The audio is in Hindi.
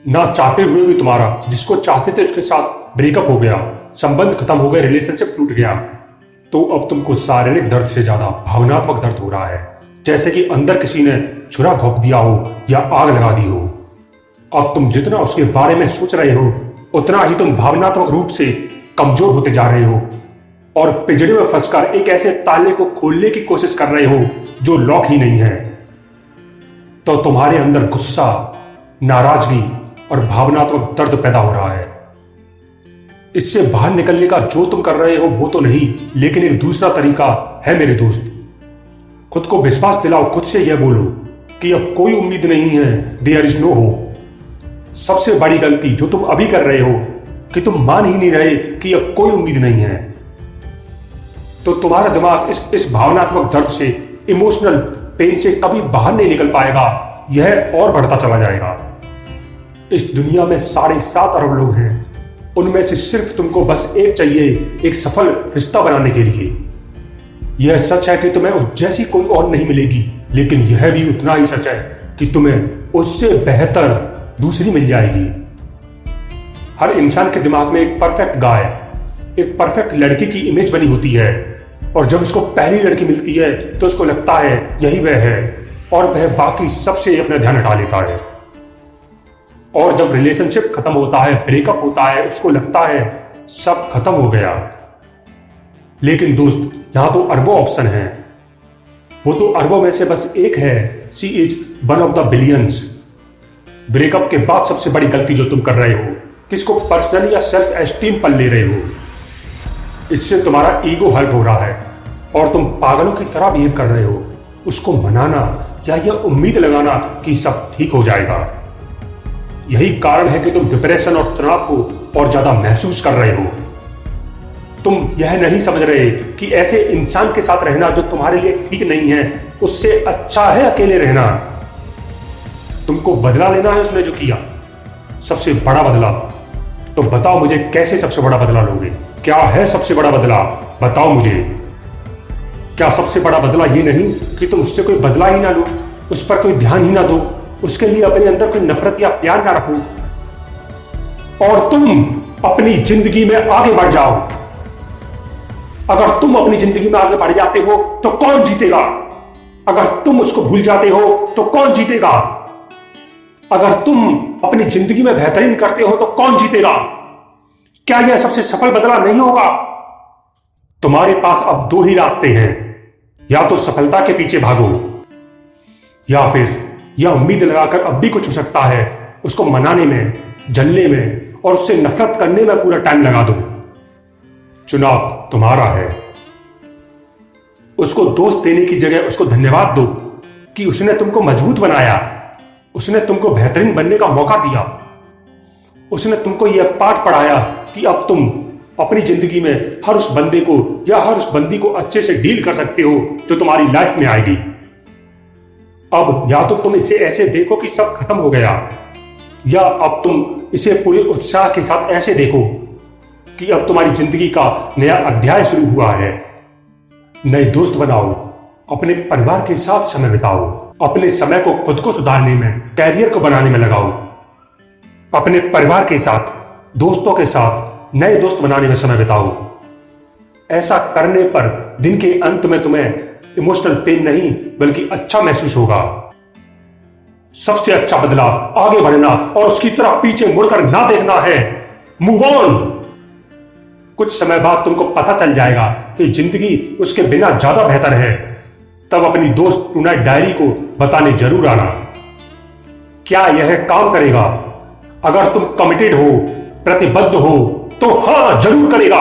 ना चाहते हुए भी तुम्हारा जिसको चाहते थे उसके साथ ब्रेकअप हो गया, संबंध खत्म हो गए, रिलेशनशिप टूट गया, तो अब तुमको शारीरिक दर्द से ज्यादा भावनात्मक दर्द हो रहा है, जैसे कि अंदर किसी ने छुरा घोंप दिया हो या आग लगा दी हो। अब तुम जितना उसके बारे में सोच रहे हो उतना ही तुम भावनात्मक रूप से कमजोर होते जा रहे हो और पिंजरे में फंसकर एक ऐसे ताले को खोलने की कोशिश कर रहे हो जो लॉक ही नहीं है। तो तुम्हारे अंदर गुस्सा, नाराजगी और भावनात्मक दर्द पैदा हो रहा है। इससे बाहर निकलने का जो तुम कर रहे हो वो तो नहीं, लेकिन एक दूसरा तरीका है मेरे दोस्त। खुद को विश्वास दिलाओ, खुद से यह बोलो कि अब कोई उम्मीद नहीं है, देयर इज नो होप। सबसे बड़ी गलती जो तुम अभी कर रहे हो कि तुम मान ही नहीं रहे कि अब कोई उम्मीद नहीं है। तो तुम्हारा दिमाग इस भावनात्मक दर्द से, इमोशनल पेन से कभी बाहर नहीं निकल पाएगा, यह और बढ़ता चला जाएगा। इस दुनिया में 7.5 अरब लोग हैं, उनमें से सिर्फ तुमको बस एक चाहिए, एक सफल रिश्ता बनाने के लिए। यह सच है कि तुम्हें उस जैसी कोई और नहीं मिलेगी, लेकिन यह भी उतना ही सच है कि तुम्हें उससे बेहतर दूसरी मिल जाएगी। हर इंसान के दिमाग में एक परफेक्ट गाय, एक परफेक्ट लड़की की इमेज बनी होती है, और जब उसको पहली लड़की मिलती है तो उसको लगता है यही वह है, और वह बाकी सबसे अपना ध्यान हटा लेता है। और जब रिलेशनशिप खत्म होता है, ब्रेकअप होता है, उसको लगता है सब खत्म हो गया। लेकिन दोस्त, यहां तो अरबों ऑप्शन है। वो तो अरबों में से बस एक है। She is one of the billions. Breakup के बाद सबसे बड़ी गलती जो तुम कर रहे हो, किसको पर्सनली या सेल्फ एस्टीम पर ले रहे हो। इससे तुम्हारा ईगो हर्ट हो रहा है और तुम पागलों की तरह बिहेव कर रहे हो, उसको मनाना या यह उम्मीद लगाना कि सब ठीक हो जाएगा। यही कारण है कि तुम डिप्रेशन और तनाव को और ज्यादा महसूस कर रहे हो। तुम यह नहीं समझ रहे कि ऐसे इंसान के साथ रहना जो तुम्हारे लिए ठीक नहीं है, उससे अच्छा है अकेले रहना। तुमको बदला लेना है उसने जो किया, सबसे बड़ा बदला। तो बताओ मुझे, कैसे सबसे बड़ा बदला लोगे? क्या है सबसे बड़ा बदला? बताओ मुझे। क्या सबसे बड़ा बदला ये नहीं कि तुम उससे कोई बदला ही ना लो, उस पर कोई ध्यान ही ना दो, उसके लिए अपने अंदर कोई नफरत या प्यार ना रखो, और तुम अपनी जिंदगी में आगे बढ़ जाओ। अगर तुम अपनी जिंदगी में आगे बढ़ जाते हो तो कौन जीतेगा? अगर तुम उसको भूल जाते हो तो कौन जीतेगा? अगर तुम अपनी जिंदगी में बेहतरीन करते हो तो कौन जीतेगा? क्या यह सबसे सफल बदला नहीं होगा? तुम्हारे पास अब 2 ही रास्ते हैं, या तो सफलता के पीछे भागो, या फिर यह उम्मीद लगाकर अब भी कुछ हो सकता है, उसको मनाने में, जलने में और उससे नफरत करने में पूरा टाइम लगा दो। चुनाव तुम्हारा है। उसको दोष देने की जगह उसको धन्यवाद दो कि उसने तुमको मजबूत बनाया, उसने तुमको बेहतरीन बनने का मौका दिया, उसने तुमको यह पाठ पढ़ाया कि अब तुम अपनी जिंदगी में हर उस बंदे को या हर उस बंदी को अच्छे से डील कर सकते हो जो तुम्हारी लाइफ में आएगी। अब या तो तुम इसे ऐसे देखो कि सब खत्म हो गया, या अब तुम इसे पूरे उत्साह के साथ ऐसे देखो कि अब तुम्हारी जिंदगी का नया अध्याय शुरू हुआ है। नए दोस्त बनाओ, अपने परिवार के साथ समय बिताओ, अपने समय को खुद को सुधारने में, कैरियर को बनाने में लगाओ। अपने परिवार के साथ, दोस्तों के साथ नए दोस्त बनाने में समय बिताओ। ऐसा करने पर दिन के अंत में तुम्हें इमोशनल पेन नहीं बल्कि अच्छा महसूस होगा। सबसे अच्छा बदला आगे बढ़ना और उसकी तरफ पीछे मुड़कर ना देखना है। Move on. कुछ समय बाद तुमको पता चल जाएगा कि जिंदगी उसके बिना ज्यादा बेहतर है। तब अपनी दोस्त टू नाइट डायरी को बताने जरूर आना। क्या यह काम करेगा? अगर तुम कमिटेड हो, प्रतिबद्ध हो, तो हाँ, जरूर करेगा।